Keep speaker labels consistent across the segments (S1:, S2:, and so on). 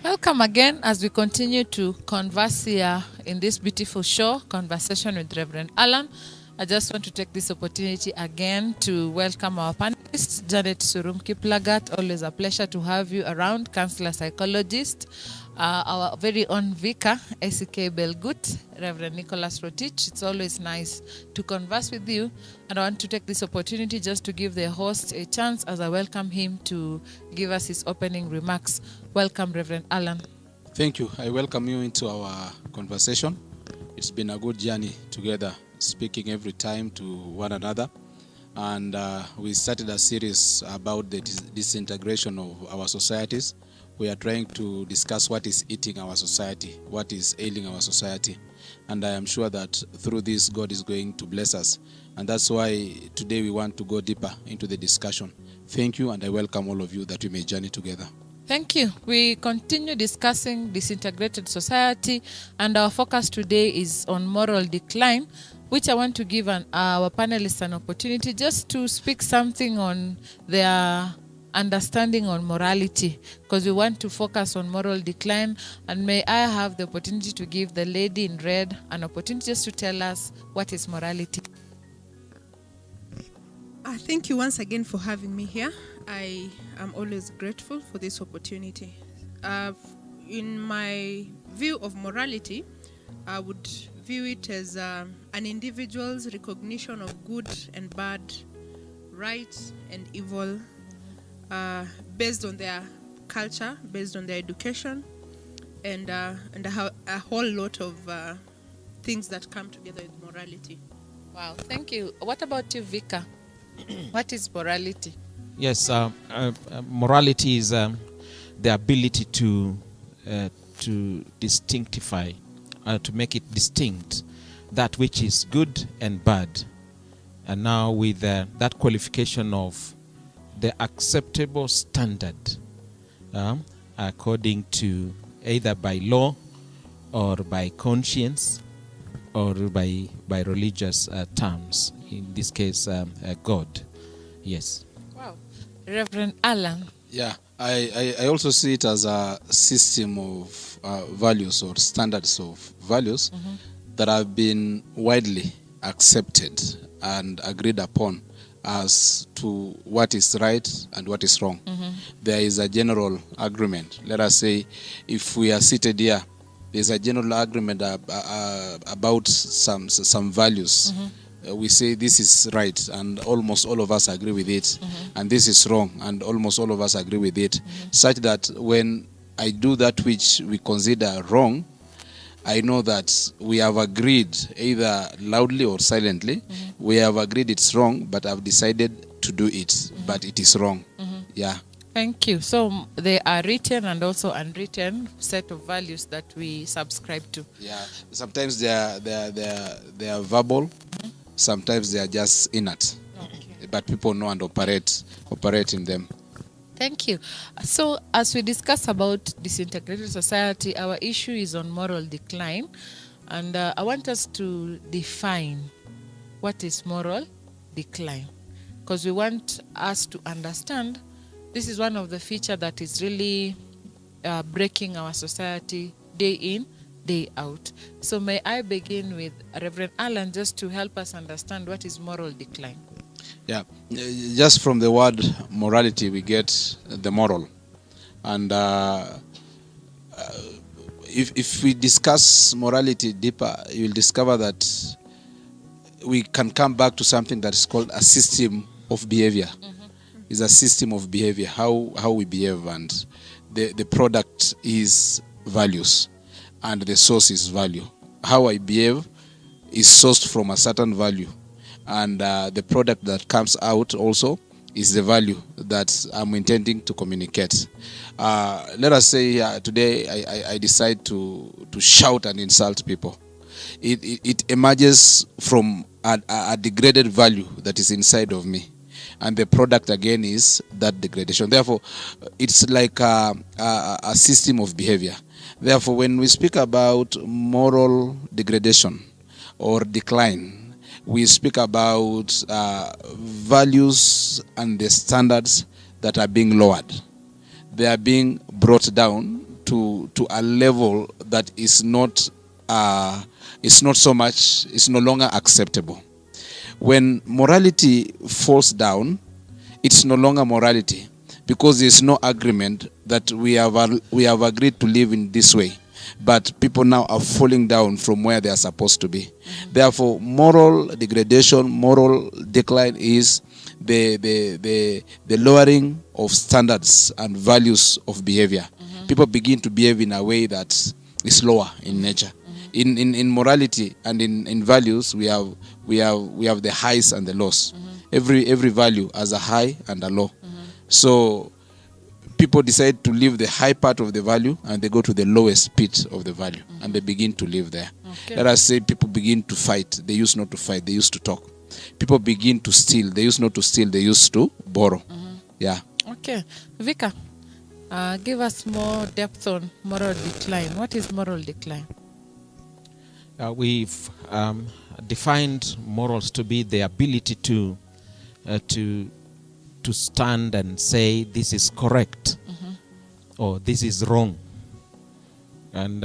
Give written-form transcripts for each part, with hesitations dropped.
S1: Welcome again as we continue to converse here in this beautiful show, Conversation with Rev Allan. I just want to take this opportunity again to welcome our panelists, Janet Surum Kiplagat. Always a pleasure to have you around, counselor psychologist, our very own vicar, ACK Belgut, Reverend Nicholas Rotich. It's always nice to converse with you, and I want to take this opportunity just to give the host a chance as I welcome him to give us his opening remarks. Welcome, Reverend Allan.
S2: Thank you. I welcome you into our conversation. It's been a good journey together, speaking every time to one another. And we started a series about the disintegration of our societies. We are trying to discuss what is eating our society, what is ailing our society. And I am sure that through this, God is going to bless us. And that's why today we want to go deeper into the discussion. Thank you, and I welcome all of you that we may journey together.
S1: Thank you. We continue discussing disintegrated society, and our focus today is on moral decline, which I want to give our panelists an opportunity just to speak something on their understanding on morality, because we want to focus on moral decline. And may I have the opportunity to give the lady in red an opportunity just to tell us what is morality.
S3: Thank you once again for having me here. I am always grateful for this opportunity. In my view of morality, I would view it as an individual's recognition of good and bad, right and evil, based on their culture, based on their education, and a whole lot of things that come together with morality.
S1: Wow, thank you. What about you, Vika? What is morality?
S4: Yes, morality is the ability to distinctify, to make it distinct, that which is good and bad. And now with that qualification of the acceptable standard, according to either by law or by conscience or by religious terms, in this case God. Yes.
S1: Wow. Reverend Allan.
S2: Yeah, I also see it as a system of values or standards of values that have been widely accepted and agreed upon as to what is right and what is wrong. There is a general agreement. Let us say if we are seated here, there's a general agreement about some values. We say this is right and almost all of us agree with it, and this is wrong and almost all of us agree with it, such that when I do that which we consider wrong, I know that we have agreed either loudly or silently, we have agreed it's wrong, but I've decided to do it, but it is wrong. Yeah.
S1: Thank you. So they are written and also unwritten set of values that we subscribe to.
S2: Yeah. Sometimes they are verbal, sometimes they are just innate. Okay. But people know and operate in them.
S1: Thank you. So as we discuss about disintegrated society, our issue is on moral decline. And I want us to define what is moral decline, because we want us to understand this is one of the features that is really breaking our society day in, day out. So may I begin with Reverend Allan just to help us understand what is moral decline.
S2: Yeah, just from the word morality, we get the moral. And if we discuss morality deeper, you'll discover that we can come back to something that is called a system of behavior. It's a system of behavior, how we behave, and the product is values, and the source is value. How I behave is sourced from a certain value, and the product that comes out also is the value that I'm intending to communicate. Let us say today I decide to shout and insult people. It emerges from a degraded value that is inside of me, and the product again is that degradation. Therefore, it's like a system of behavior. Therefore, when we speak about moral degradation or decline, we speak about values and the standards that are being lowered. They are being brought down to a level that is not so much, it's no longer acceptable. When morality falls down, it's no longer morality, because there's no agreement that we have agreed to live in this way. But people now are falling down from where they are supposed to be. Therefore, moral degradation, moral decline is the lowering of standards and values of behavior. People begin to behave in a way that is lower in nature. In morality and in values, we have the highs and the lows. Every value has a high and a low. So people decide to leave the high part of the value and they go to the lowest pit of the value and they begin to live there.
S1: Okay.
S2: Let us say people begin to fight. They used not to fight. They used to talk. People begin to steal. They used not to steal. They used to borrow. Yeah.
S1: Okay. Vika, give us more depth on moral decline. What is moral decline?
S4: We've defined morals to be the ability to stand and say this is correct or this is wrong, and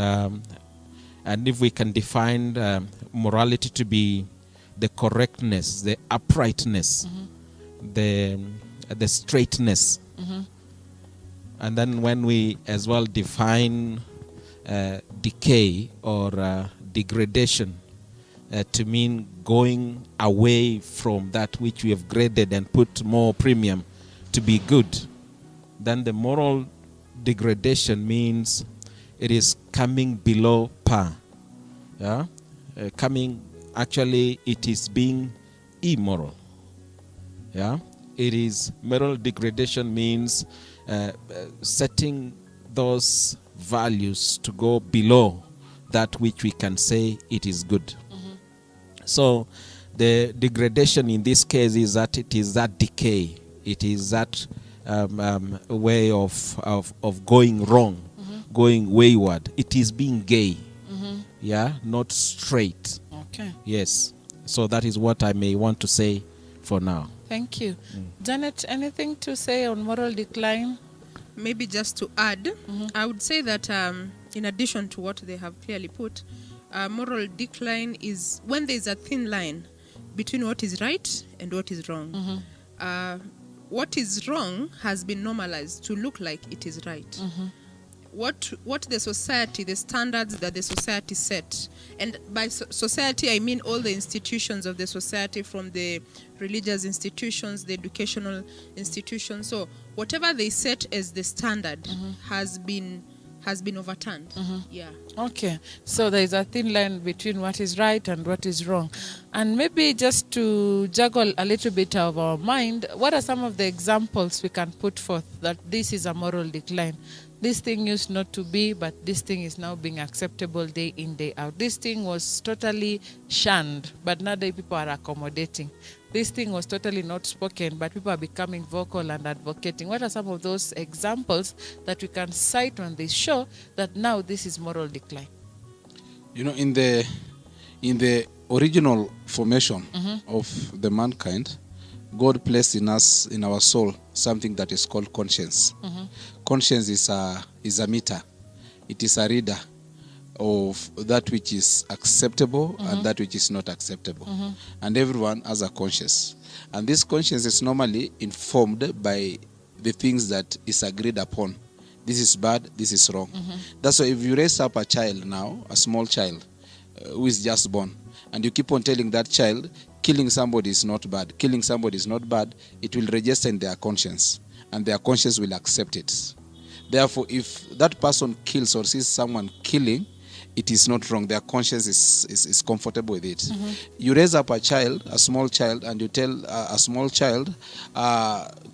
S4: if we can define morality to be the correctness, the uprightness, the straightness, and then when we as well define decay or degradation to mean going away from that which we have graded and put more premium to be good, then the moral degradation means it is coming below par. Yeah, it is being immoral. Yeah, it is moral degradation means setting those values to go below that which we can say it is good. So the degradation in this case is that it is that decay. It is that way of going wrong, going wayward. It is being gay. Yeah, not straight.
S1: Okay.
S4: Yes. So that is what I may want to say for now.
S1: Thank you. Janet, anything to say on moral decline?
S3: Maybe just to add, I would say that in addition to what they have clearly put, moral decline is when there is a thin line between what is right and what is wrong. What is wrong has been normalized to look like it is right. What the society, the standards that the society set, and by society I mean all the institutions of the society, from the religious institutions, the educational institutions. So whatever they set as the standard has been overturned. Yeah.
S1: Okay. So there is a thin line between what is right and what is wrong. And maybe just to juggle a little bit of our mind, what are some of the examples we can put forth that this is a moral decline? This thing used not to be, but this thing is now being acceptable day in, day out. This thing was totally shunned, but nowadays people are accommodating. This thing was totally not spoken, but people are becoming vocal and advocating. What are some of those examples that we can cite on this show that now this is moral decline?
S2: You know, in the original formation of the mankind, God placed in us, in our soul, something that is called conscience. Conscience is a meter. It is a reader of that which is acceptable and that which is not acceptable. And everyone has a conscience. And this conscience is normally informed by the things that is agreed upon. This is bad, this is wrong. That's why if you raise up a child now, a small child who is just born, and you keep on telling that child, killing somebody is not bad, killing somebody is not bad, it will register in their conscience, and their conscience will accept it. Therefore, if that person kills or sees someone killing, it is not wrong. Their conscience is comfortable with it. You raise up a child, a small child, and you tell a small child,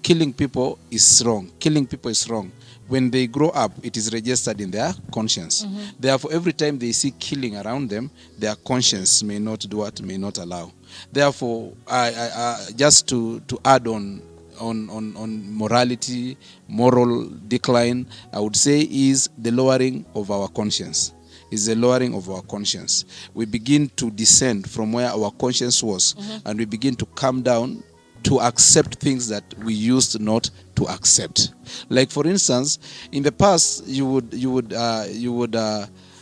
S2: killing people is wrong. Killing people is wrong. When they grow up, it is registered in their conscience. Therefore, every time they see killing around them, their conscience may not do what, may not allow. Therefore, I just to add on morality, moral decline, I would say is the lowering of our conscience. Is the lowering of our conscience. We begin to descend from where our conscience was, and we begin to come down to accept things that we used not to accept. Like for instance, in the past, you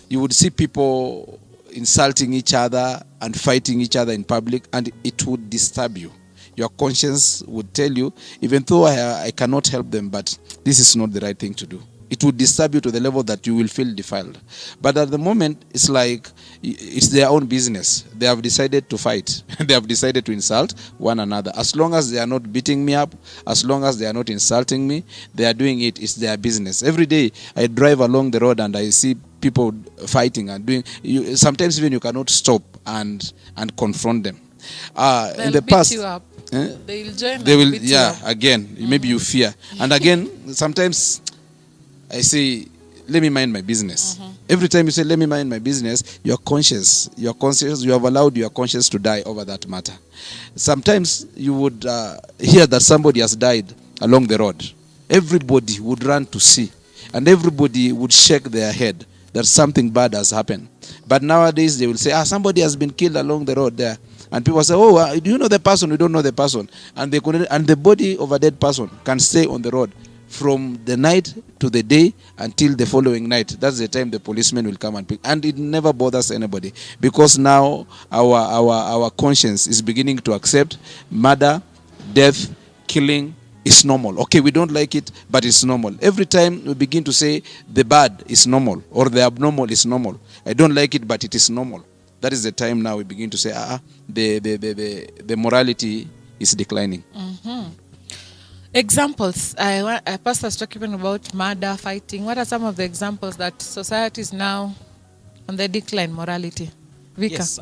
S2: would see people insulting each other and fighting each other in public, and it would disturb you. Your conscience would tell you, even though I cannot help them, but this is not the right thing to do. It would disturb you to the level that you will feel defiled. But at the moment, it's like it's their own business. They have decided to fight. They have decided to insult one another. As long as they are not beating me up, as long as they are not insulting me, they are doing it. It's their business. Every day, I drive along the road and I see people fighting and doing. Sometimes even you cannot stop and confront them.
S1: They'll
S2: in the
S1: beat
S2: past,
S1: you up.
S2: eh?
S1: They'll join.
S2: They
S1: and
S2: will,
S1: beat you up.
S2: again, maybe you fear. And again, sometimes I say, let me mind my business. Every time you say, let me mind my business, you have allowed your conscience to die over that matter. Sometimes you would hear that somebody has died along the road. Everybody would run to see, and everybody would shake their head that something bad has happened. But nowadays they will say, somebody has been killed along the road there. And people say, do you know the person? We don't know the person. And the body of a dead person can stay on the road from the night to the day until the following night. That's the time the policeman will come and pick. And it never bothers anybody, because now our conscience is beginning to accept murder, death, killing is normal. Okay, we don't like it, but it's normal. Every time we begin to say the bad is normal or the abnormal is normal, I don't like it, but it is normal. That is the time now we begin to say, the morality is declining.
S1: Examples. Pastor's talking about murder, fighting. What are some of the examples that society is now on the decline morality? Vika.
S4: Yes,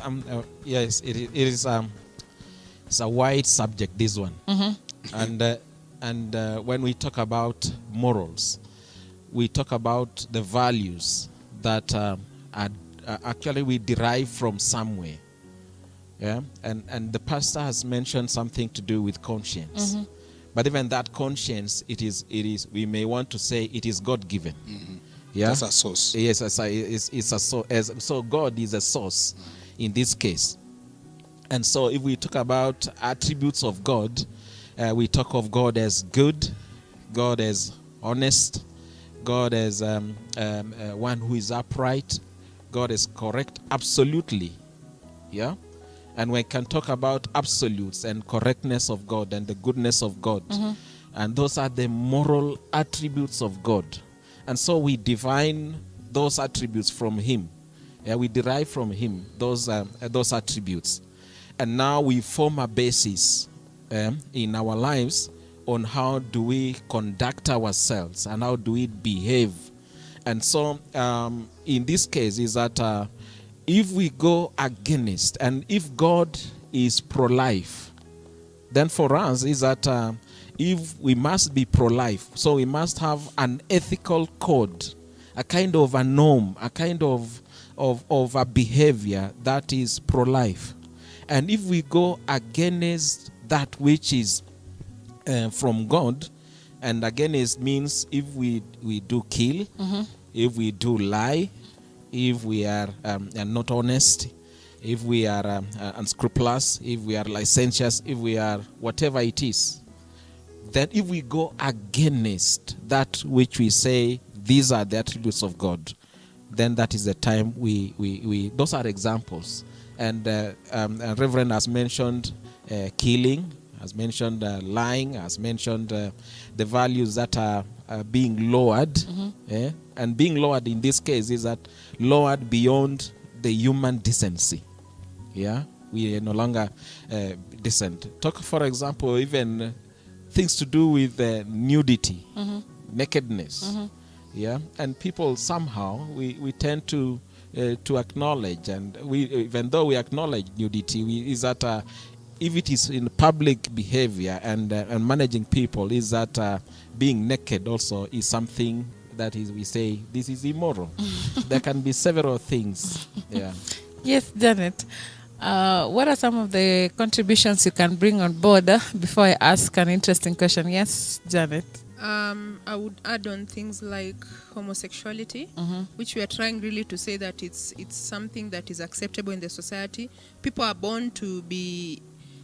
S4: yes, it is. It's a wide subject, this one. And when we talk about morals, we talk about the values that actually we derive from somewhere. Yeah, and the pastor has mentioned something to do with conscience. But even that conscience, it is. We may want to say it is God-given. Yeah,
S2: that's a source.
S4: Yes, it's a source. So God is a source in this case. And so, if we talk about attributes of God, we talk of God as good, God as honest, God as one who is upright, God is correct, absolutely. Yeah. And we can talk about absolutes and correctness of God and the goodness of God. And those are the moral attributes of God. And so we divine those attributes from Him. Yeah, we derive from Him those attributes. And now we form a basis in our lives on how do we conduct ourselves and how do we behave. And so in this case is that if we go against, and if God is pro-life, then for us is that if we must be pro-life, so we must have an ethical code, a kind of a norm, a kind of a behavior that is pro-life. And if we go against that which is from God, and against means if we do kill, if we do lie, if we are not honest, if we are unscrupulous, if we are licentious, if we are whatever it is, then if we go against that which we say these are the attributes of God, then that is the time we those are examples. And Reverend has mentioned killing, has mentioned lying, has mentioned the values that are being lowered. And being lowered in this case is that lowered beyond the human decency. Yeah, we are no longer decent. Talk, for example, even things to do with nudity, nakedness. Yeah, and people somehow we tend to acknowledge, and we, even though we acknowledge nudity, is that if it is in public behavior and managing people, is that being naked also is something that is, we say this is immoral. There can be several things. Yeah.
S1: Yes, Janet. What are some of the contributions you can bring on board before I ask an interesting question? Yes, Janet.
S3: I would add on things like homosexuality, which we are trying really to say that it's something that is acceptable in the society. People are born to be,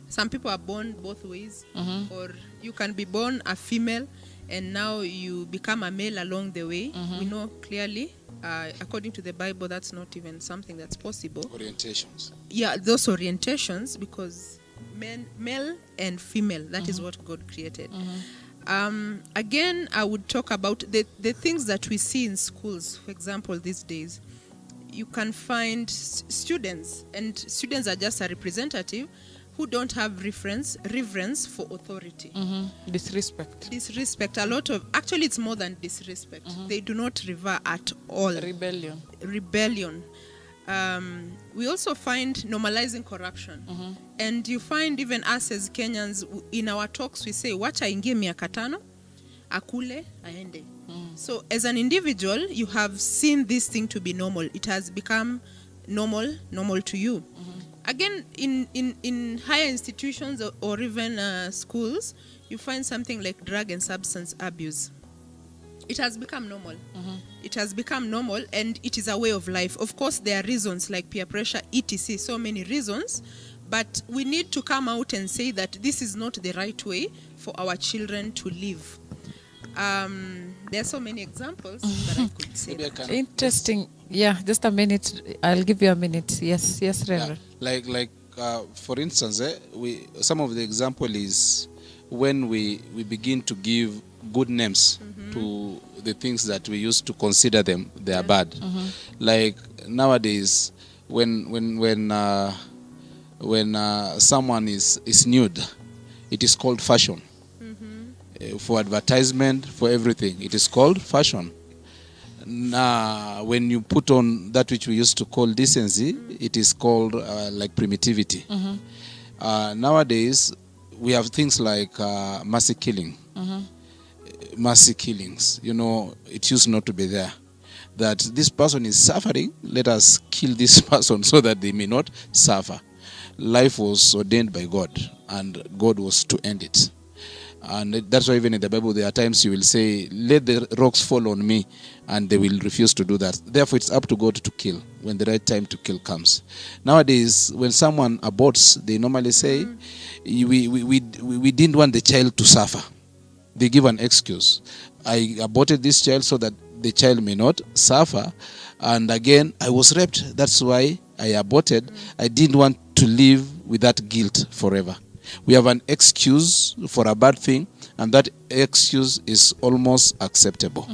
S3: some people are born both ways, or you can be born a female and now you become a male along the way, we know clearly, according to the Bible, that's not even something that's possible.
S2: Orientations.
S3: Yeah, those orientations, because male and female, that is what God created. Again, I would talk about the things that we see in schools. For example, these days, you can find students, and students are just a representative who don't have reverence for authority. Disrespect. A lot of, actually it's more than disrespect. They do not revere at all. Rebellion. We also find normalizing corruption. And you find even us as Kenyans, in our talks we say, wacha ingie miaka 5, akule aende. So as an individual, you have seen this thing to be normal. It has become normal to you. Again, in higher institutions or even schools, you find something like drug and substance abuse. It has become normal. It has become normal, and it is a way of life. Of course, there are reasons like peer pressure, etc., so many reasons, but we need to come out and say that this is not the right way for our children to live. There are so many examples that I could say.
S1: Interesting. Yeah, just a minute. I'll give you a minute. Yes, Reverend.
S2: Like for instance, some of the example is when we begin to give good names to the things that we used to consider them they are bad. Like nowadays, when someone is nude, it is called fashion. For advertisement, for everything, it is called fashion. Now, when you put on that which we used to call decency, it is called like primitivity. Nowadays, we have things like mercy killing. Mercy killings. You know, it used not to be there. That this person is suffering, let us kill this person so that they may not suffer. Life was ordained by God, and God was to end it. And that's why even in the Bible there are times you will say, let the rocks fall on me, and they will refuse to do that. Therefore it's up to God to kill when the right time to kill comes. Nowadays when someone aborts, they normally say, we didn't want the child to suffer. They give an excuse. I aborted this child so that the child may not suffer, and again I was raped, that's why I aborted. I didn't want to live with that guilt forever. We have an excuse for a bad thing, and that excuse is almost acceptable.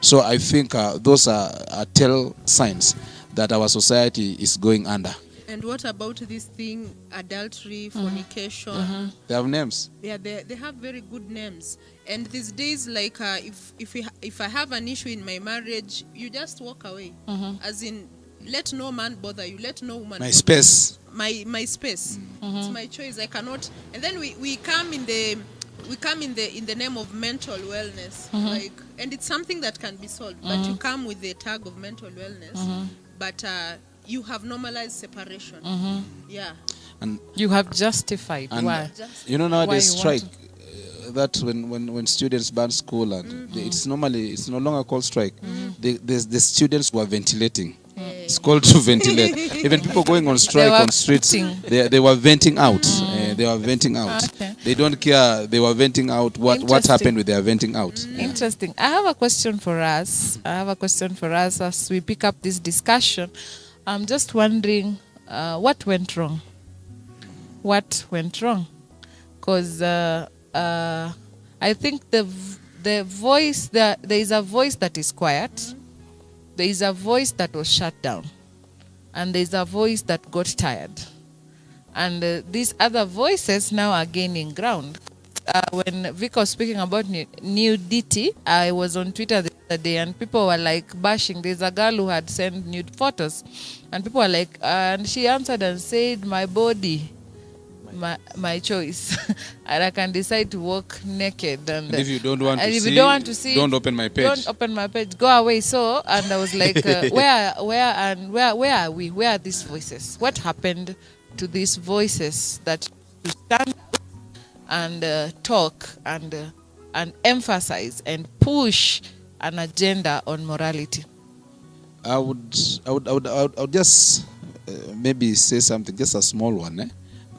S2: So I think those are tell signs that our society is going under.
S3: And what about this thing, adultery, fornication?
S2: They have names.
S3: Yeah, they have very good names. And these days, like if I have an issue in my marriage, you just walk away. As in, let no man bother you, let no woman
S2: My
S3: bother
S2: space.
S3: my space. It's my choice. I cannot. And then we come in the name of mental wellness, like, and it's something that can be solved. But you come with the tag of mental wellness, but you have normalized separation. Yeah.
S2: And
S1: You have justified. Why?
S2: you know, nowadays
S1: Why you want
S2: strike. That when students ban school, and it's no longer called strike. The students were ventilating. It's called to ventilate. Even people going on strike on streets, they were venting out. They were venting out.
S1: Okay.
S2: They don't care. They were venting out what happened with their venting out.
S1: Interesting. I have a question for us. As we pick up this discussion. I'm just wondering what went wrong. What went wrong? Because I think the voice, there is a voice that is quiet. There is a voice that was shut down, and there is a voice that got tired, and these other voices now are gaining ground. When Vic was speaking about nudity, I was on Twitter the other day, and people were like bashing. There's a girl who had sent nude photos, and people were like, and she answered and said, "My body, my choice, and I can decide to walk naked." And
S2: if you don't want to see, don't open my page.
S1: Don't open my page. Go away. So, and I was like, where are we? Where are these voices? What happened to these voices that stand and talk and emphasize and push an agenda on morality?
S2: I would just maybe say something, just a small one,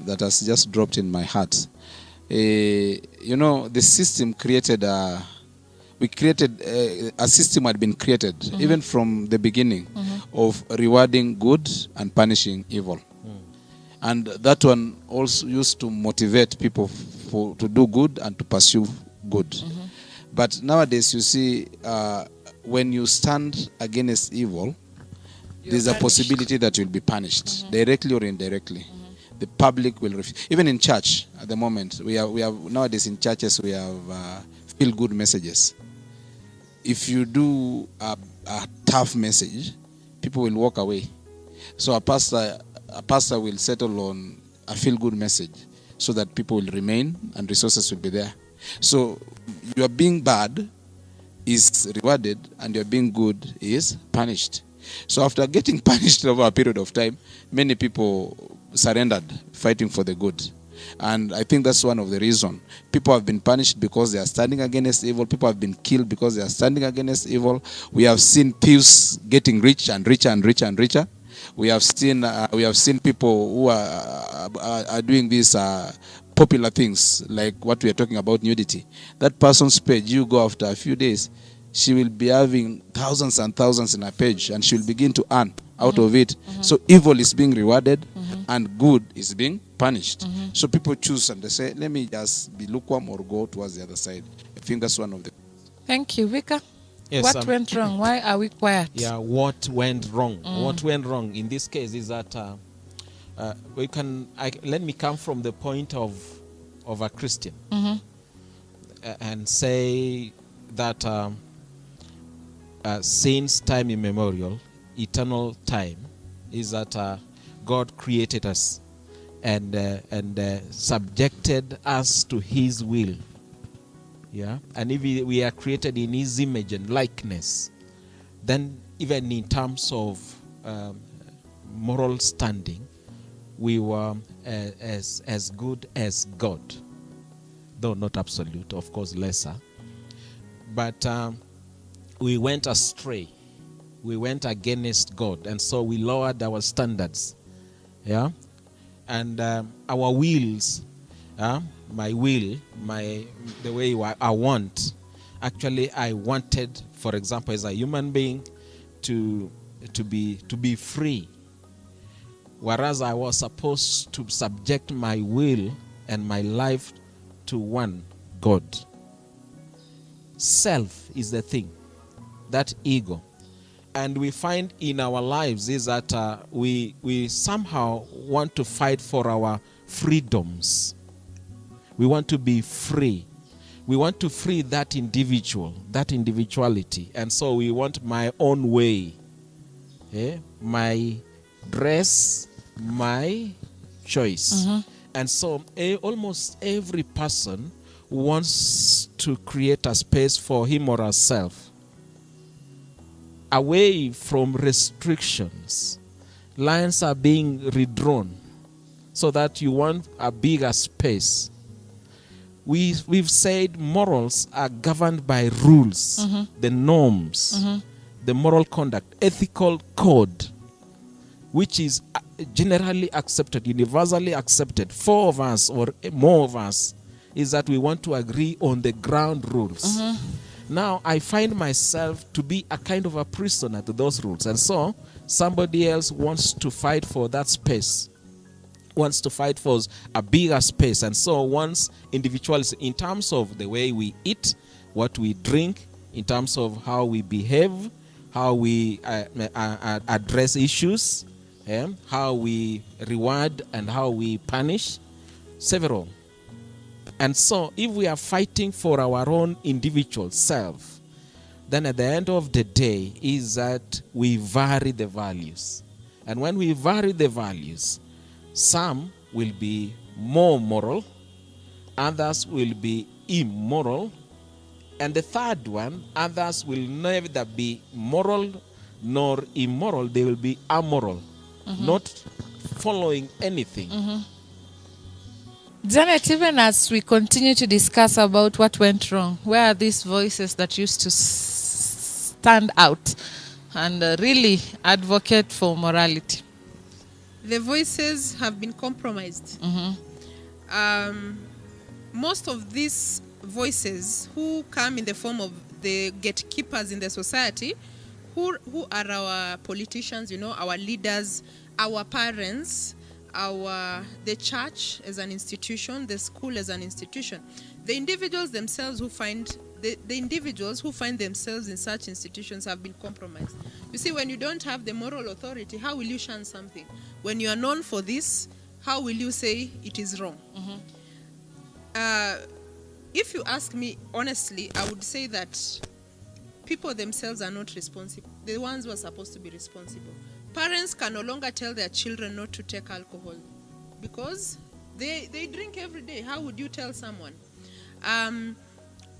S2: that has just dropped in my heart. You know, the system created we created a system had been created even from the beginning of rewarding good and punishing evil. And that one also used to motivate people to do good and to pursue good. But nowadays, you see, when you stand against evil, there's a possibility that you'll be punished, directly or indirectly. The public will refuse. Even in church, at the moment, we have nowadays in churches we have feel-good messages. If you do a tough message, people will walk away. So a pastor will settle on a feel-good message so that people will remain and resources will be there. So your being bad is rewarded and your being good is punished. So after getting punished over a period of time, many people surrendered, fighting for the good. And I think that's one of the reasons. People have been punished because they are standing against evil. People have been killed because they are standing against evil. We have seen thieves getting rich and richer and richer and richer. We have seen people who are doing these popular things like what we are talking about, nudity. That person's page, you go after a few days, she will be having thousands and thousands in her page, and she will begin to earn out of it. So evil is being rewarded and good is being punished. So people choose and they say, let me just be lukewarm or go towards the other side. I think that's one of the...
S1: Thank you. Vika,
S4: Yes,
S1: what went wrong? Why are we quiet?
S4: Yeah, what went wrong? What went wrong in this case is that let me come from the point of a Christian and say that since time immemorial, eternal time, is that God created us and subjected us to His will. Yeah, and if we are created in His image and likeness, then even in terms of moral standing, we were as good as God, though not absolute, of course, lesser. But we went astray. We went against God, and so we lowered our standards. Yeah, and our wills, my will, the way I want. Actually, I wanted, for example, as a human being, to be free, whereas I was supposed to subject my will and my life to one God. Self is the thing, that ego. And we find in our lives is that we somehow want to fight for our freedoms. We want to be free. We want to free that individual, that individuality. And so we want my own way. My dress, my choice. And so almost every person wants to create a space for him or herself away from restrictions. Lines are being redrawn so that you want a bigger space. We've said morals are governed by rules, the norms, the moral conduct, ethical code, which is generally accepted, universally accepted. Four of us or more of us is that we want to agree on the ground rules. Now, I find myself to be a kind of a prisoner to those rules. And so, somebody else wants to fight for that space, wants to fight for a bigger space. And so, wants individuals in terms of the way we eat, what we drink, in terms of how we behave, how we address issues, how we reward and how we punish, several. And so, if we are fighting for our own individual self, then at the end of the day is that we vary the values. And when we vary the values, some will be more moral, others will be immoral, and the third one, others will neither be moral nor immoral, they will be amoral, not following anything.
S1: Janet, even as we continue to discuss about what went wrong, where are these voices that used to stand out and really advocate for morality?
S3: The voices have been compromised. Most of these voices who come in the form of the gatekeepers in the society, who are our politicians, our leaders, our parents, the church as an institution, the school as an institution, the individuals themselves who find themselves in such institutions have been compromised. You see, when you don't have the moral authority, how will you shun something? When you are known for this, how will you say it is wrong? If you ask me honestly, I would say that people themselves are not responsible. The ones who are supposed to be responsible. Parents can no longer tell their children not to take alcohol because they drink every day. How would you tell someone? An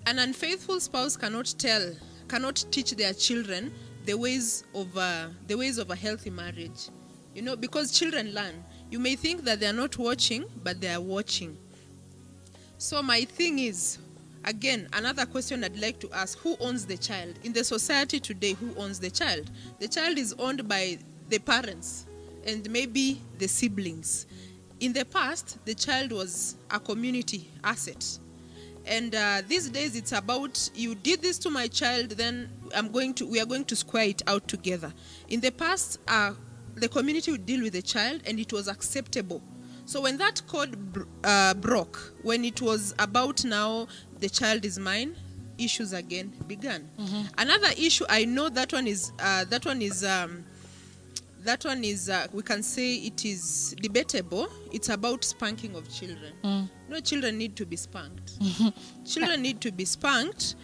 S3: unfaithful spouse cannot teach their children the ways of a healthy marriage. Because children learn. You may think that they are not watching, but they are watching. So my thing is, again, another question I'd like to ask: who owns the child in the society today? Who owns the child? The child is owned by the parents and maybe the siblings. In the past, the child was a community asset. And these days, it's about, you did this to my child, then we are going to square it out together. In the past, the community would deal with the child, and it was acceptable. So when that code broke, when it was about now the child is mine, issues again began. Another issue, I know that one is we can say it is debatable. It's about spanking of children. No, children need to be spanked. Children need to be spanked.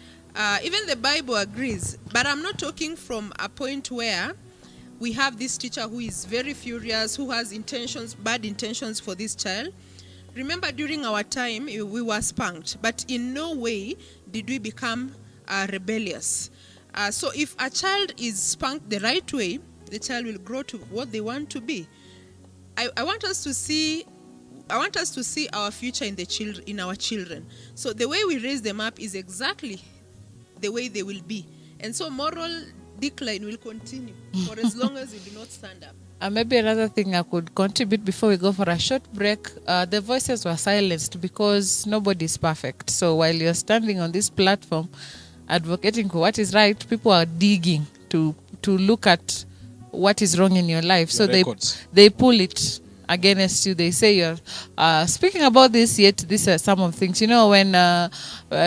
S3: Even the Bible agrees. But I'm not talking from a point where we have this teacher who is very furious, who has bad intentions for this child. Remember, during our time, we were spanked. But in no way did we become rebellious. So if a child is spanked the right way, the child will grow to what they want to be. I want us to see our future in our children. So the way we raise them up is exactly the way they will be. And so moral decline will continue for as long as we do not stand up.
S1: Maybe another thing I could contribute before we go for a short break, the voices were silenced because nobody is perfect. So while you're standing on this platform advocating for what is right, people are digging to look at what is wrong in your life. So they pull it against you. They say you're speaking about this, yet these are some of things. When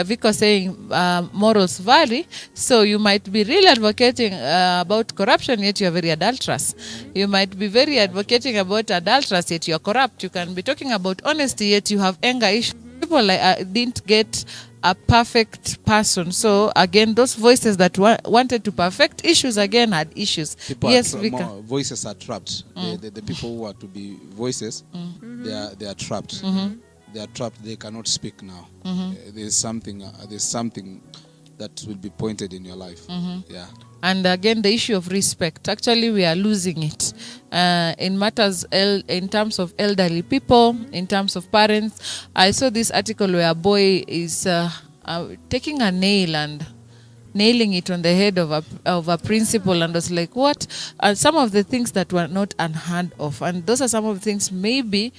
S1: Vic was saying morals vary, so you might be really advocating about corruption, yet you're very adulterous. You might be very advocating about adulterous, yet you're corrupt. You can be talking about honesty, yet you have anger issues. People didn't get a perfect person. So again, those voices that wanted to perfect issues again had issues. Yes,
S2: voices are trapped. The people who are to be voices, they are trapped. They are trapped. They cannot speak now. There's something that will be pointed in your life. Yeah.
S1: And again, the issue of respect. Actually, we are losing it in matters in terms of elderly people, in terms of parents. I saw this article where a boy is taking a nail and nailing it on the head of a principal, and was like, what? Some of the things that were not unheard of. And those are some of the things maybe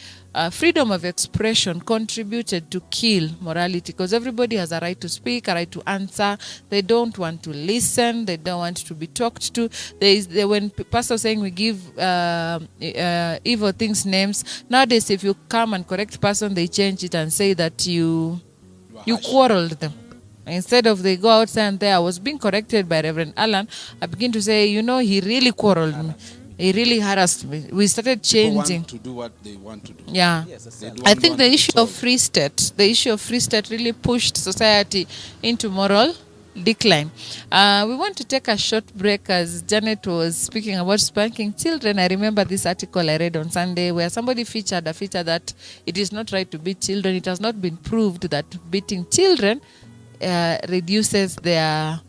S1: freedom of expression contributed to kill morality, because everybody has a right to speak, a right to answer. They don't want to listen. They don't want to be talked to. When pastors saying we give evil things names, nowadays if you come and correct person, they change it and say that you quarreled them. Instead of they go outside and there, I was being corrected by Rev Allan. I begin to say, he really quarreled me. He really harassed me. We started changing.
S2: People want to do what they want to do.
S1: Yeah. I think the issue of free state really pushed society into moral decline. We want to take a short break as Janet was speaking about spanking children. I remember this article I read on Sunday where somebody featured that it is not right to beat children. It has not been proved that beating children reduces their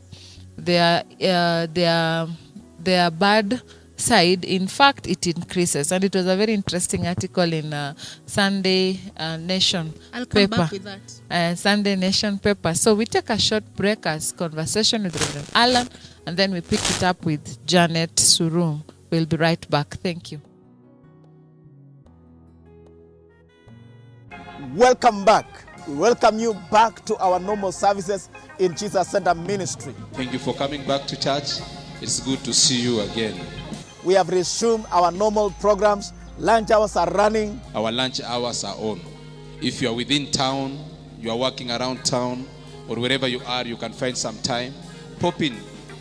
S1: bad side. In fact, it increases. And it was a very interesting article in Sunday Nation
S3: I'll come
S1: paper.
S3: back with that.
S1: Sunday Nation paper. So we take a short break as conversation with Rev Allan, and then we pick it up with Janet Surum. We'll be right back. Thank you.
S5: Welcome back. We welcome you back to our normal services in Jesus Center Ministry.
S2: Thank you for coming back to church. It's good to see you again.
S5: We have resumed our normal programs. Lunch hours are running.
S2: Our lunch hours are on. If you are within town, you are working around town, or wherever you are, you can find some time. Pop in,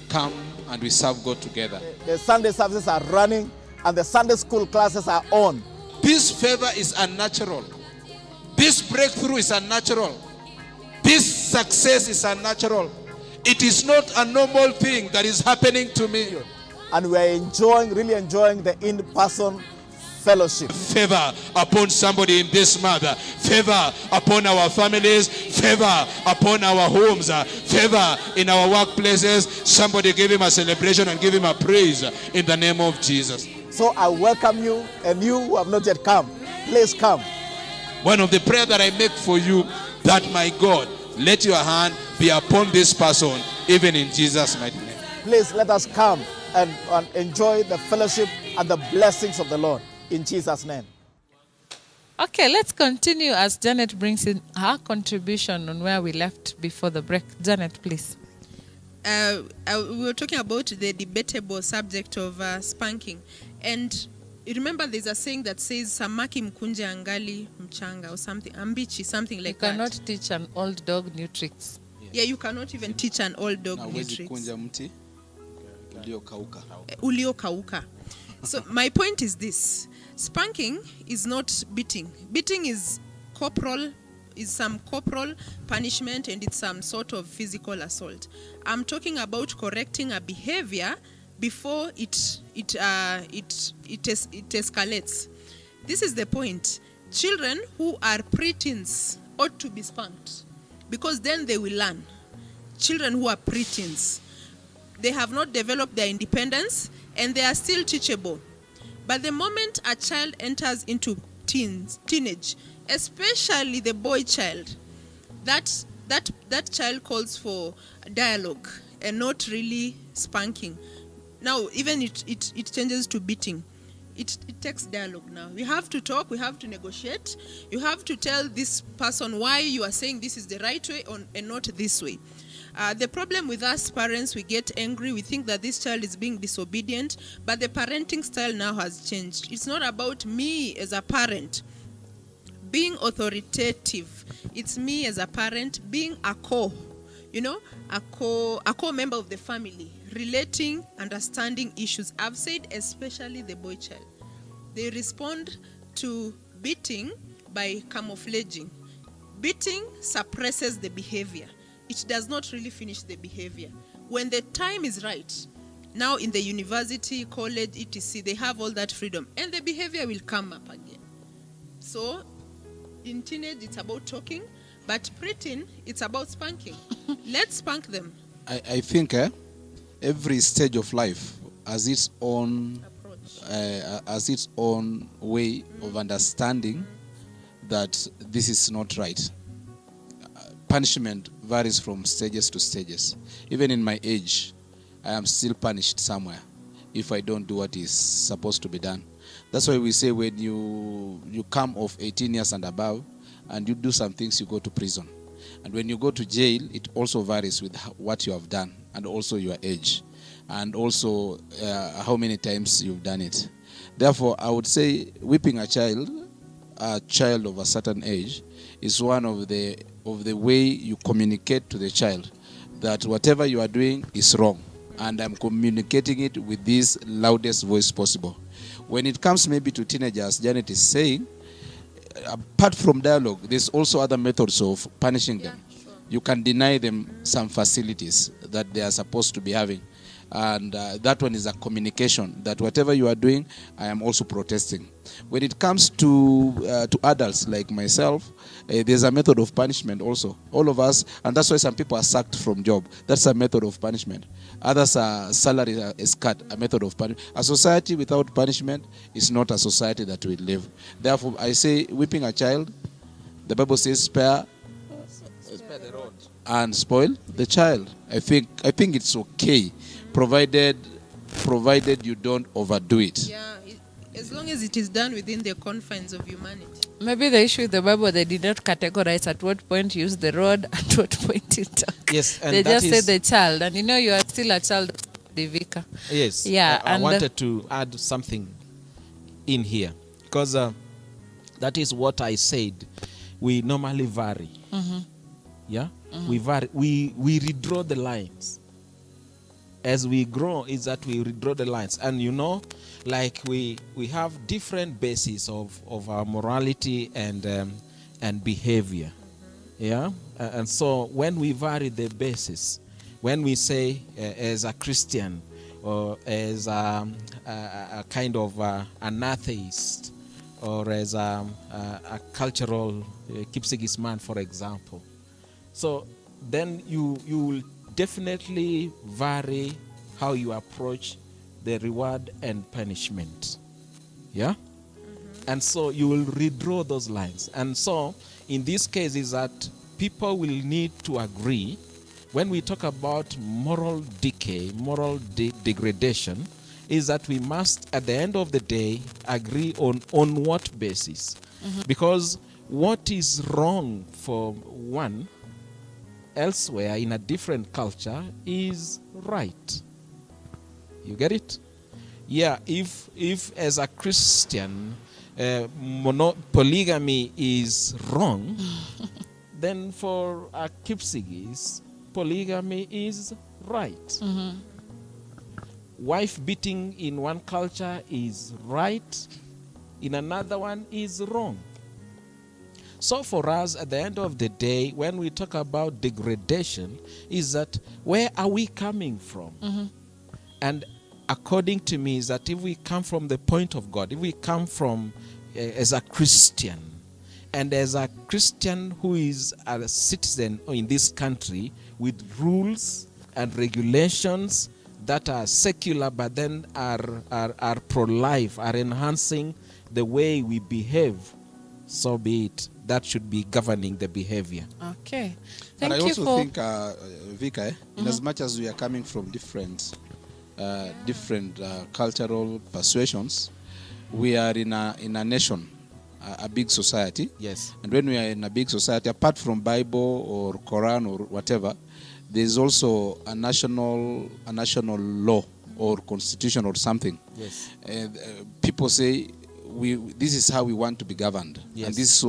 S2: come, and we serve God together.
S5: The Sunday services are running, and the Sunday school classes are on.
S2: This favor is unnatural. This breakthrough is unnatural. This success is unnatural. It is not a normal thing that is happening to me.
S5: And we are really enjoying the in-person fellowship.
S2: Favor upon somebody in this month. Favor upon our families. Favor upon our homes. Favor in our workplaces. Somebody give him a celebration and give him a praise in the name of Jesus.
S5: So I welcome you, and you who have not yet come, please come.
S2: One of the prayer that I make for you, that my God, let your hand be upon this person, even in Jesus' mighty name.
S5: Please let us come and enjoy the fellowship and the blessings of the Lord in Jesus' name.
S1: Okay, let's continue as Janet brings in her contribution on where we left before the break. Janet, please.
S3: We were talking about the debatable subject of spanking. And you remember there's a saying that says, samaki mkunje angali mchanga, or something, ambichi, something like that.
S1: You cannot teach an old dog new tricks.
S3: Yeah, you cannot even teach an old dog new tricks. Uliokauka. So my point is this. Spanking is not beating. Beating is some corporal punishment, and it's some sort of physical assault. I'm talking about correcting a behavior before it escalates. This is the point. Children who are preteens ought to be spanked, because then they will learn. Children who are preteens, they have not developed their independence, and they are still teachable. But the moment a child enters into teenage, especially the boy child, that child calls for dialogue and not really spanking. Now, even it changes to beating. It takes dialogue now. We have to talk, we have to negotiate. You have to tell this person why you are saying this is the right way and not this way. The problem with us parents, we get angry. We think that this child is being disobedient, but the parenting style now has changed. It's not about me as a parent being authoritative. It's me as a parent being a core member of the family, relating, understanding issues. I've said especially the boy child. They respond to beating by camouflaging. Beating suppresses the behavior. It does not really finish the behavior. When the time is right, now in the university, college, etc., they have all that freedom, and the behavior will come up again. So in teenage, it's about talking, but preteen, it's about spanking. Let's spank them.
S2: I think every stage of life has its own approach, has its own way of understanding that this is not right. Punishment varies from stages to stages. Even in my age, I am still punished somewhere if I don't do what is supposed to be done. That's why we say when you come of 18 years and above and you do some things, you go to prison. And when you go to jail, it also varies with what you have done and also your age and also how many times you've done it. Therefore, I would say whipping a child of a certain age is one of the way you communicate to the child that whatever you are doing is wrong, and I'm communicating it with this loudest voice possible. When it comes maybe to teenagers, Janet is saying, apart from dialogue, there's also other methods of punishing them.
S3: Sure.
S2: You can deny them some facilities that they are supposed to be having. And that one is a communication that whatever you are doing, I am also protesting. When it comes to adults like myself, there's a method of punishment also. All of us, and that's why some people are sacked from job. That's a method of punishment. Others are salary is cut, a method of punishment. A society without punishment is not a society that we live. Therefore, I say whipping a child, the Bible says spare the rod and spoil the child. I think it's okay, provided you don't overdo it.
S3: Yeah, As long as it is done within the confines of humanity.
S1: Maybe the issue with the Bible, they did not categorize at what point you use the rod, at what point you talk.
S4: Yes, and
S1: they
S4: that
S1: just say
S4: is-
S1: the child, and you are still a child of the vicar.
S4: Yes.
S1: Yeah,
S4: I
S1: and
S4: wanted to add something in here because that is what I said. We normally vary. Yeah, we vary. We redraw the lines as we grow. Is that we redraw the lines, and like we have different bases of our morality and behavior. Yeah, and so when we vary the basis, when we say as a Christian or as a kind of an atheist or as a cultural Kipsigis man, for example, so then you will definitely vary how you approach the reward and punishment. Yeah? And so you will redraw those lines. And so in this case is that people will need to agree when we talk about moral decay, moral degradation, is that we must at the end of the day agree on what basis. Because what is wrong for one elsewhere in a different culture is right. You get it? Yeah, if as a Christian polygamy is wrong, then for a Kipsigis, polygamy is right. Wife beating in one culture is right, in another one is wrong. So for us, at the end of the day, when we talk about degradation, is that where are we coming from? And according to me, is that if we come from the point of God, if we come from as a Christian, and as a Christian who is a citizen in this country with rules and regulations that are secular but then are pro-life, are enhancing the way we behave, so be it. That should be governing the behavior.
S1: Okay.
S2: And
S1: Thank
S2: I
S1: you
S2: also
S1: for...
S2: think, Vika, in as much as we are coming from different cultural persuasions, we are in a nation, a big society.
S4: Yes.
S2: And when we are in a big society, apart from Bible or Quran or whatever, there is also a national law or constitution or something.
S4: Yes.
S2: People say this is how we want to be governed,
S4: Yes.
S2: and this is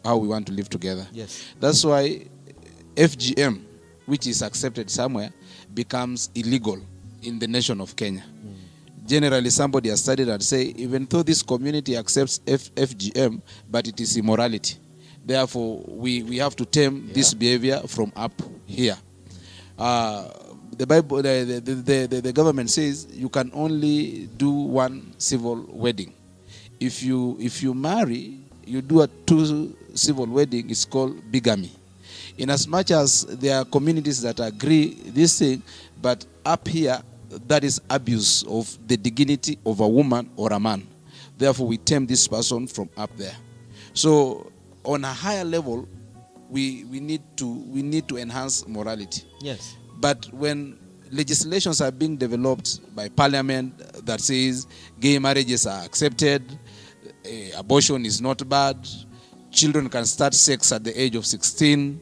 S2: how we want to live together.
S4: Yes.
S2: That's why FGM, which is accepted somewhere, becomes illegal in the nation of Kenya. Generally, somebody has studied and say, even though this community accepts FGM, but it is immorality. Therefore, we have to tame this behavior from up here. The Bible, the government says you can only do one civil wedding. If you marry, you do a 2 civil wedding. It's called bigamy. In as much as there are communities that agree this thing, but up here, that is abuse of the dignity of a woman or a man. Therefore, we tame this person from up there. So, on a higher level, we need to enhance morality.
S4: Yes.
S2: But when legislations are being developed by parliament that says gay marriages are accepted, abortion is not bad, children can start sex at the age of 16,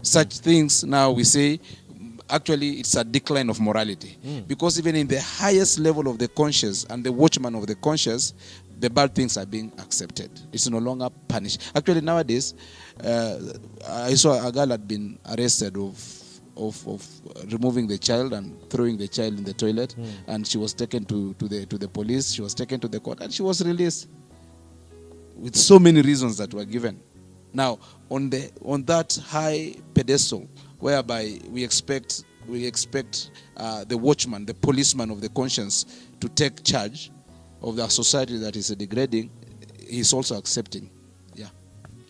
S2: such things, now we say actually it's a decline of morality. Because even in the highest level of the conscience and the watchman of the conscience, the bad things are being accepted. It's no longer punished. Actually nowadays, I saw a girl had been arrested of removing the child and throwing the child in the toilet, and she was taken to the police. She was taken to the court, and she was released with so many reasons that were given. Now, on that high pedestal, whereby we expect the watchman, the policeman of the conscience, to take charge of the society that is degrading, he's also accepting. Yeah.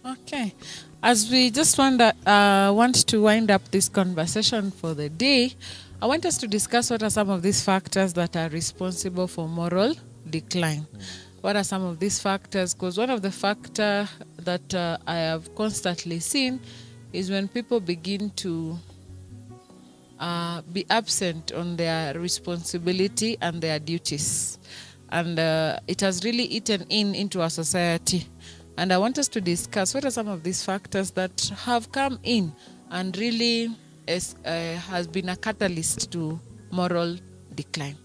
S1: Okay. As we just want to wind up this conversation for the day, I want us to discuss what are some of these factors that are responsible for moral decline. What are some of these factors? Because one of the factors that I have constantly seen is when people begin to be absent on their responsibility and their duties. and it has really eaten into our society. And I want us to discuss what are some of these factors that have come in and really has been a catalyst to moral decline.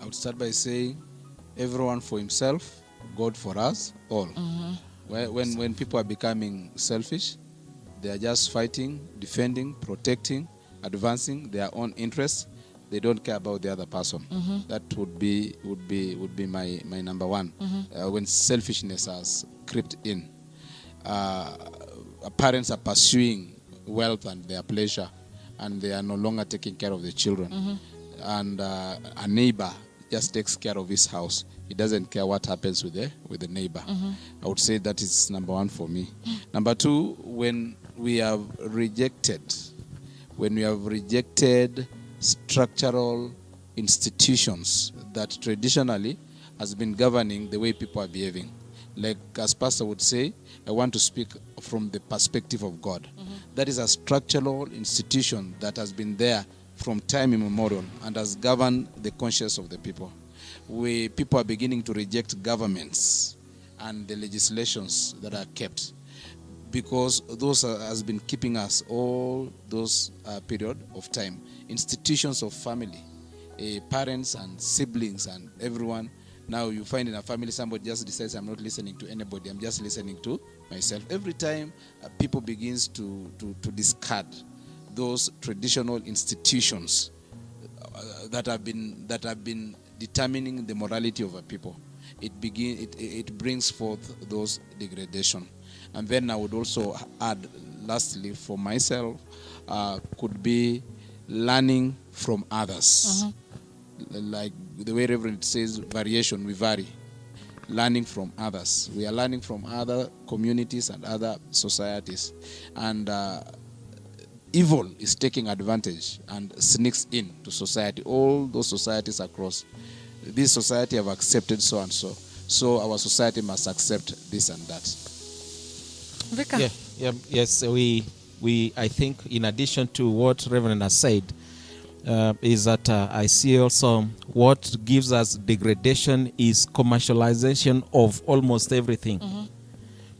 S2: I would start by saying, everyone for himself, God for us all. When people are becoming selfish, they are just fighting, defending, protecting, advancing their own interests. They don't care about the other person. That would be my number one. When selfishness has crept in, parents are pursuing wealth and their pleasure, and they are no longer taking care of the children. And a neighbor just takes care of his house. He doesn't care what happens with the neighbor. I would say that is number one for me. Number two, when we have rejected structural institutions that traditionally has been governing the way people are behaving. Like as pastor would say, I want to speak from the perspective of God. That is a structural institution that has been there from time immemorial and has governed the conscience of the people. People are beginning to reject governments and the legislations that are kept, because those has been keeping us all those period of time. Institutions of family, parents and siblings and everyone. Now you find in a family somebody just decides, I'm not listening to anybody, I'm just listening to myself. Every time people begins to discard those traditional institutions that have been determining the morality of a people, it brings forth those degradation. And then I would also add, lastly, for myself, could be learning from others. Like the way Reverend says, variation, we vary. Learning from others. We are learning from other communities and other societies. And evil is taking advantage and sneaks into society. All those societies across. This society have accepted so and so. So our society must accept this and that.
S1: Vika.
S4: Yes, we I think in addition to what Reverend has said, is that I see also what gives us degradation is commercialization of almost everything.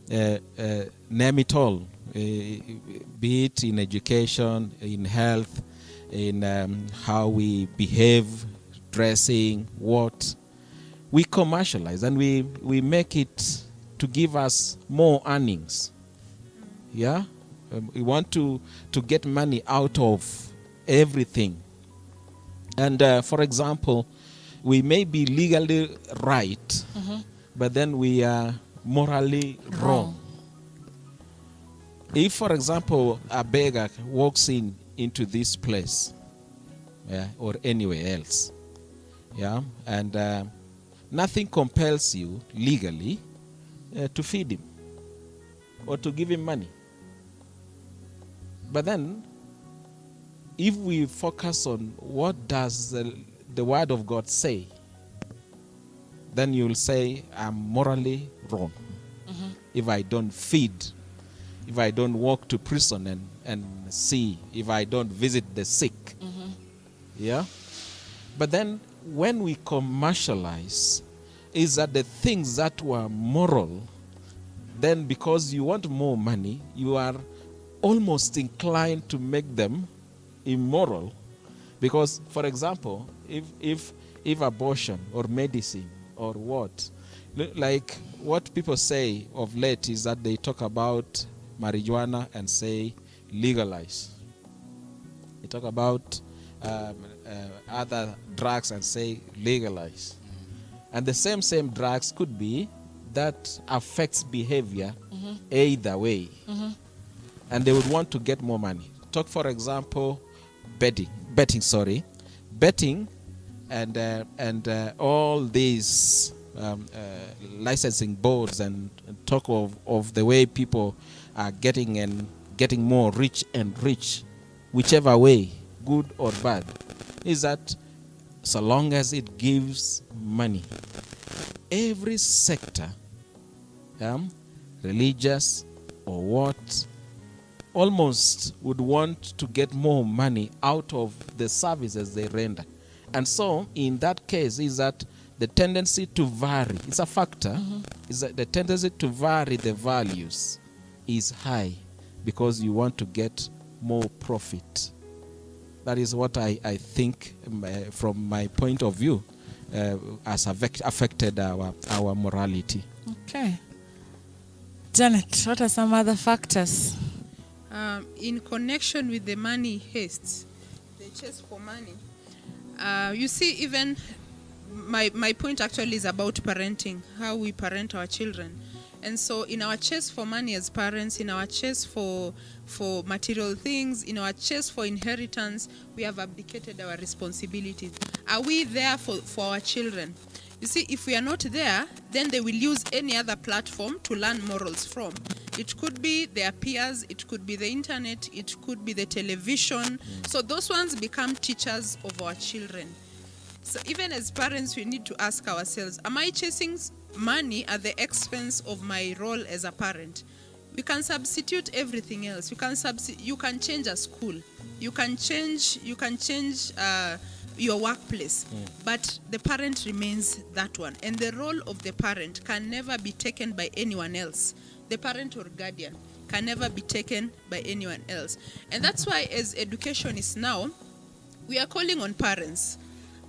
S4: Name it all, be it in education, in health, in how we behave, dressing, what we commercialize, and we make it to give us more earnings. We want to get money out of everything. And for example, we may be legally right, but then we are morally wrong. If, for example, a beggar walks into this place, or anywhere else, and nothing compels you legally to feed him or to give him money. But then, if we focus on what does the Word of God say, then you'll say, I'm morally wrong. If I don't feed, if I don't walk to prison and see, if I don't visit the sick. But then when we commercialize, is that the things that were moral, then because you want more money, you are almost inclined to make them immoral. Because, for example, if abortion or medicine or what, like what people say of late is that they talk about marijuana and say legalize. They talk about other drugs and say legalize. And the same drugs could be that affects behavior either way. And they would want to get more money. Talk, for example, betting, and all these licensing boards, and talk of the way people are getting more rich and rich, whichever way, good or bad, is that so long as it gives money, every sector, religious or what, almost would want to get more money out of the services they render. And so in that case is that the tendency to vary, it's a factor, is that the tendency to vary the values is high because you want to get more profit. That is what I think from my point of view has affected our morality.
S1: Okay. Janet, what are some other factors?
S3: In connection with the money haste, the chase for money, you see, even my point actually is about parenting, how we parent our children. And so in our chase for money as parents, in our chase for material things, in our chase for inheritance, we have abdicated our responsibilities. Are we there for our children? You see, if we are not there, then they will use any other platform to learn morals from. It could be their peers, it could be the internet, it could be the television. So those ones become teachers of our children. So even as parents, we need to ask ourselves, am I chasing money at the expense of my role as a parent? We can substitute everything else. You can change a school. You can change your workplace. But the parent remains that one. And the role of the parent can never be taken by anyone else. The parent or guardian can never be taken by anyone else. And that's why as educationists now, we are calling on parents.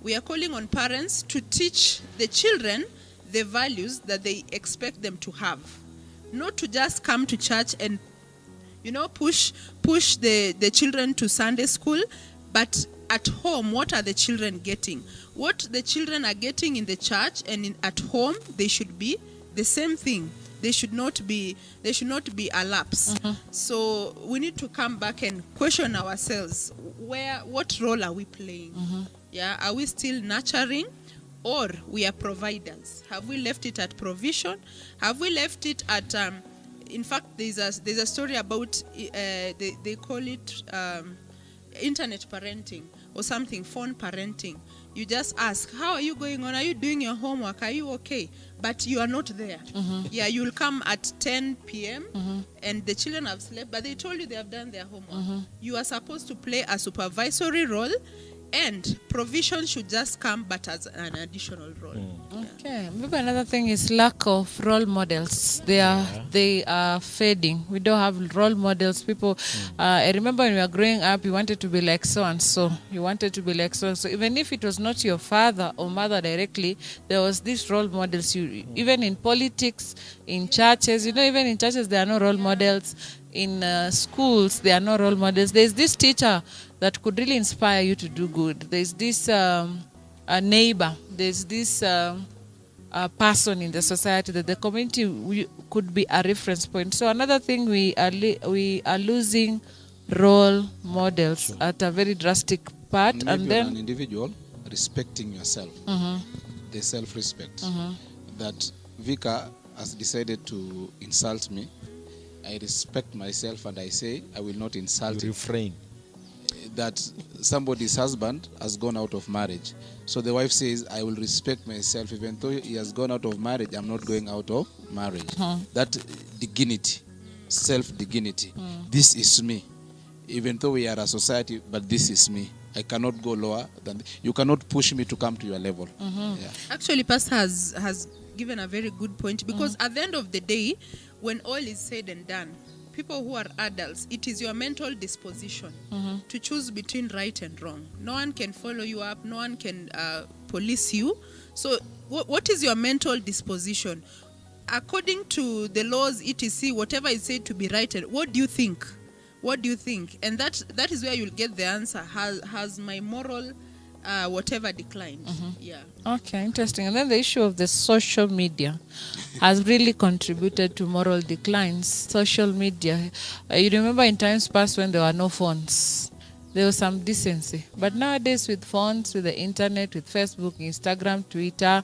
S3: We are calling on parents to teach the children the values that they expect them to have. Not to just come to church and, push the children to Sunday school, but at home, what are the children getting? What the children are getting in the church and at home, they should be the same thing. They should not be a lapse. So we need to come back and question ourselves, what role are we playing? Yeah, are we still nurturing, or we are providers? Have we left it at provision? Have we left it at in fact, there's a story about they call it internet parenting or something, phone parenting. You just ask, how are you going on? Are you doing your homework? Are you okay? But you are not there. Yeah, you'll come at 10 p.m. And the children have slept, but they told you they have done their homework. You are supposed to play a supervisory role, and provision should just come but as an additional role.
S1: Okay, maybe another thing is lack of role models. They are fading. We don't have role models. People, I remember when we were growing up, you wanted to be like so and so. You wanted to be like so and so. Even if it was not your father or mother directly, there was these role models. Even in politics, in churches, even in churches there are no role models. In schools, there are no role models. There's this teacher that could really inspire you to do good. There's this a neighbor. There's this person in the society that the community could be a reference point. So another thing, we are losing role models at a very drastic part. And then
S2: an individual respecting yourself, the self-respect, that Vika has decided to insult me. I respect myself and I say I will not insult him.
S4: Refrain.
S2: That somebody's husband has gone out of marriage. So the wife says, I will respect myself. Even though he has gone out of marriage, I'm not going out of marriage. That dignity, self-dignity. This is me. Even though we are a society, but this is me. I cannot go lower than... You cannot push me to come to your level. Yeah.
S3: Actually, Pastor has given a very good point, because at the end of the day, when all is said and done, people who are adults, it is your mental disposition to choose between right and wrong. No one can follow you up. No one can police you. So what is your mental disposition? According to the laws, etc., whatever is said to be right, what do you think? What do you think? And that is where you'll get the answer. Has my moral whatever declined? Yeah.
S1: Okay, interesting. And then the issue of the social media has really contributed to moral declines. Social media. You remember in times past when there were no phones, there was some decency. But nowadays with phones, with the internet, with Facebook, Instagram, Twitter,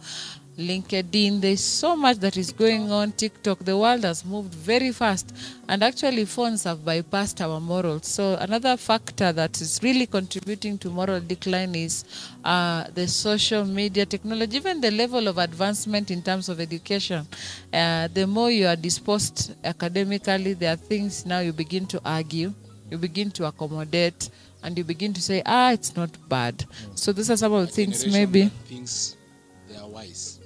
S1: LinkedIn, there's so much that is going on. TikTok, the world has moved very fast, and actually phones have bypassed our morals. So another factor that is really contributing to moral decline is the social media technology, even the level of advancement in terms of education. The more you are disposed academically, there are things now you begin to argue, you begin to accommodate, and you begin to say, it's not bad. So these are some of the things maybe...
S2: Thinks they are wise.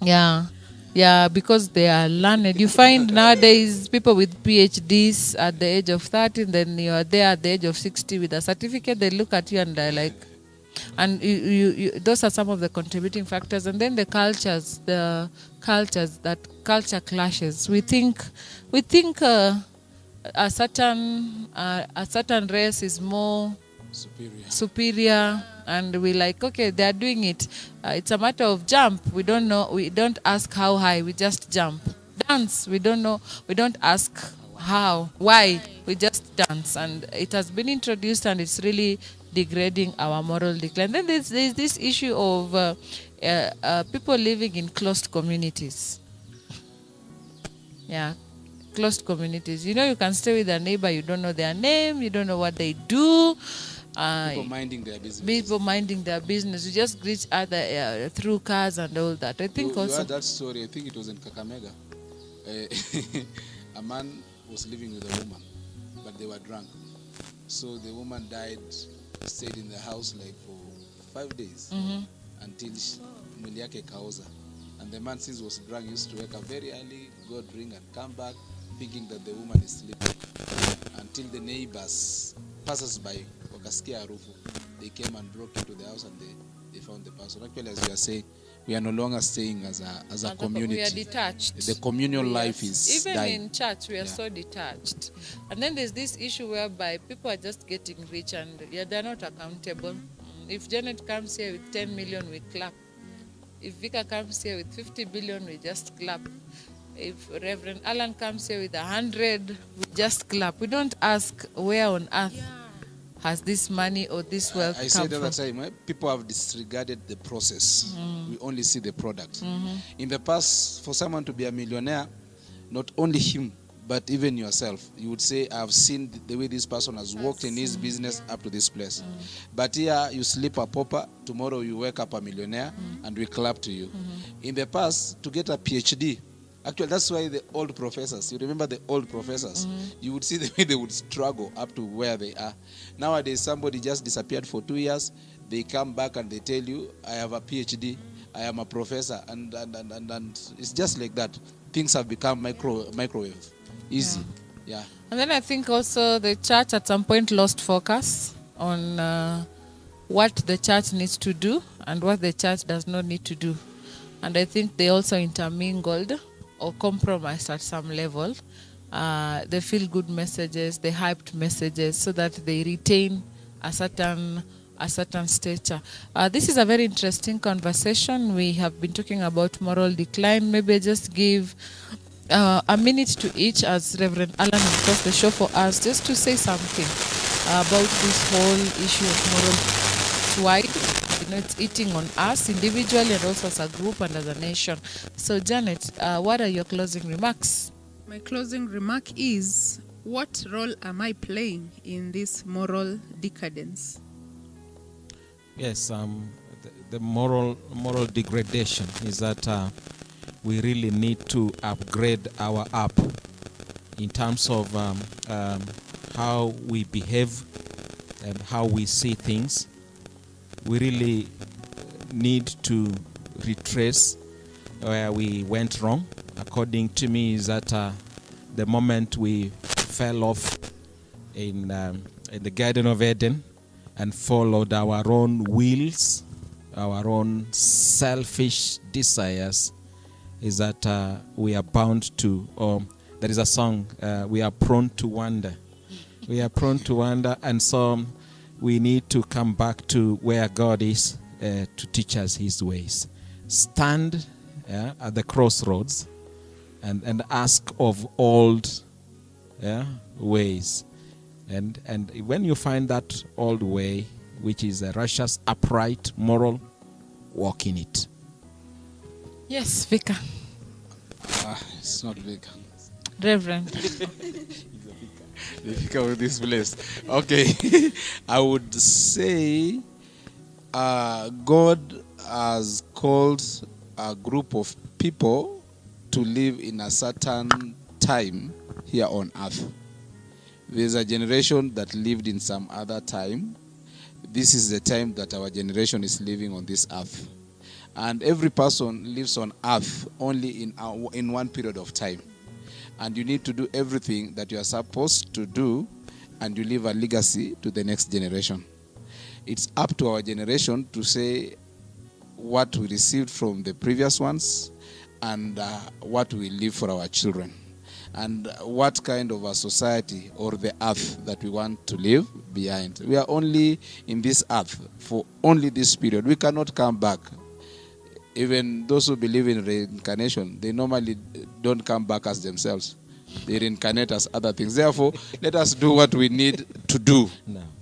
S1: Yeah, because they are learned. You find nowadays people with PhDs at the age of 30, then you are there at the age of 60 with a certificate. They look at you and they're like, and those are some of the contributing factors. And then the culture clashes. We think a certain race is more superior, and we like, okay, they are doing it. It's a matter of jump. We don't know. We don't ask how high. We just jump. Dance. We don't know. We don't ask how, why. We just dance, and it has been introduced, and it's really degrading our moral decline. Then there's this issue of people living in closed communities. Yeah. Closed communities. You know, you can stay with a neighbor, you don't know their name, you don't know what they do.
S2: People minding their business.
S1: You just greet each other through cars and all that. I think
S2: you
S1: also
S2: heard that story. I think it was in Kakamega. A man was living with a woman, but they were drunk. So the woman died, stayed in the house like for 5 days until mwili yake kaoza. And the man, since he was drunk, used to wake up very early, go drink and come back, thinking that the woman is sleeping. Until the neighbors, passers-by, wakasikia harufu, they came and broke into the house and they found the person. Actually, as we are saying, we are no longer staying as a community.
S1: We are detached.
S2: The communal life is
S1: even
S2: dying.
S1: in church, we are so detached. And then there's this issue whereby people are just getting rich and they're not accountable. If Janet comes here with 10 million, we clap. If Vika comes here with 50 billion, we just clap. If Reverend Allan comes here with 100, we just clap. We don't ask where on earth has this money or this wealth come from.
S2: I said the other time, people have disregarded the process. We only see the product. In the past, for someone to be a millionaire, not only him, but even yourself, you would say, I've seen the way this person has worked in his business up to this place. But here, you sleep a pauper, tomorrow you wake up a millionaire, and we clap to you. In the past, to get a PhD, actually, that's why the old professors, you remember the old professors, you would see the way they would struggle up to where they are. Nowadays, somebody just disappeared for 2 years, they come back and they tell you, I have a PhD, I am a professor, and it's just like that. Things have become microwave. Easy. Yeah.
S1: And then I think also the church at some point lost focus on what the church needs to do and what the church does not need to do. And I think they also intermingled or compromised at some level. The feel-good messages, the hyped messages, so that they retain a certain stature. This is a very interesting conversation. We have been talking about moral decline. Maybe I just give a minute to each as Reverend Allan has closed the show for us, just to say something about this whole issue of moral wide. You know, it's eating on us individually and also as a group and as a nation. So, Janet, what are your closing remarks?
S3: My closing remark is, what role am I playing in this moral decadence?
S4: Yes, the moral degradation is that we really need to upgrade our app in terms of how we behave and how we see things. We really need to retrace where we went wrong. According to me, is that the moment we fell off in the Garden of Eden and followed our own wills, our own selfish desires, is that we are bound to, or there is a song, we are prone to wander. We are prone to wander, and so we need to come back to where God is to teach us his ways. Stand at the crossroads and ask of old ways. And when you find that old way, which is a righteous, upright, moral, walk in it.
S1: Yes, Vika.
S2: It's not Vika.
S1: Reverend.
S2: The Vika with this place. Okay. I would say God has called a group of people to live in a certain time here on earth. There's a generation that lived in some other time. This is the time that our generation is living on this earth. And every person lives on earth only in one period of time. And you need to do everything that you are supposed to do, and you leave a legacy to the next generation. It's up to our generation to say what we received from the previous ones, and what we leave for our children, and what kind of a society or the earth that we want to leave behind. We are only in this earth for only this period. We cannot come back. Even those who believe in reincarnation, they normally don't come back as themselves. They reincarnate as other things. Therefore, let us do what we need to do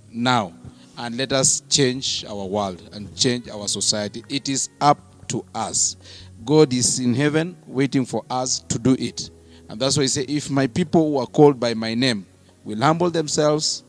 S2: now. And let us change our world and change our society. It is up to us. God is in heaven waiting for us to do it. And that's why he says, if my people who are called by my name will humble themselves,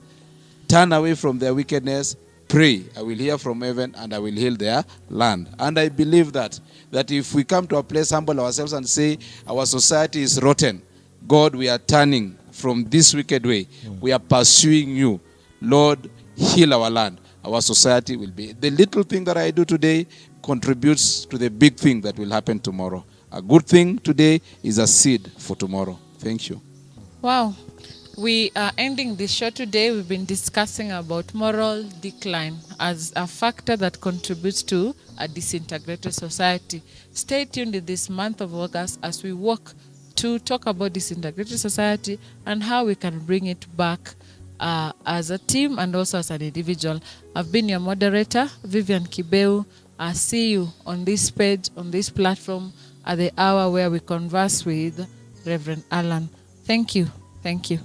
S2: turn away from their wickedness, pray, I will hear from heaven and I will heal their land. And I believe that if we come to a place, humble ourselves and say, our society is rotten. God, we are turning from this wicked way. We are pursuing you. Lord, heal our land. Our society will be. The little thing that I do today contributes to the big thing that will happen tomorrow. A good thing today is a seed for tomorrow. Thank you.
S1: Wow. We are ending this show today. We've been discussing about moral decline as a factor that contributes to a disintegrated society. Stay tuned in this month of August as we work to talk about disintegrated society and how we can bring it back as a team and also as an individual. I've been your moderator, Vivian Kibeu. I'll see you on this page, on this platform, at the hour where we converse with Rev Allan. Thank you. Thank you.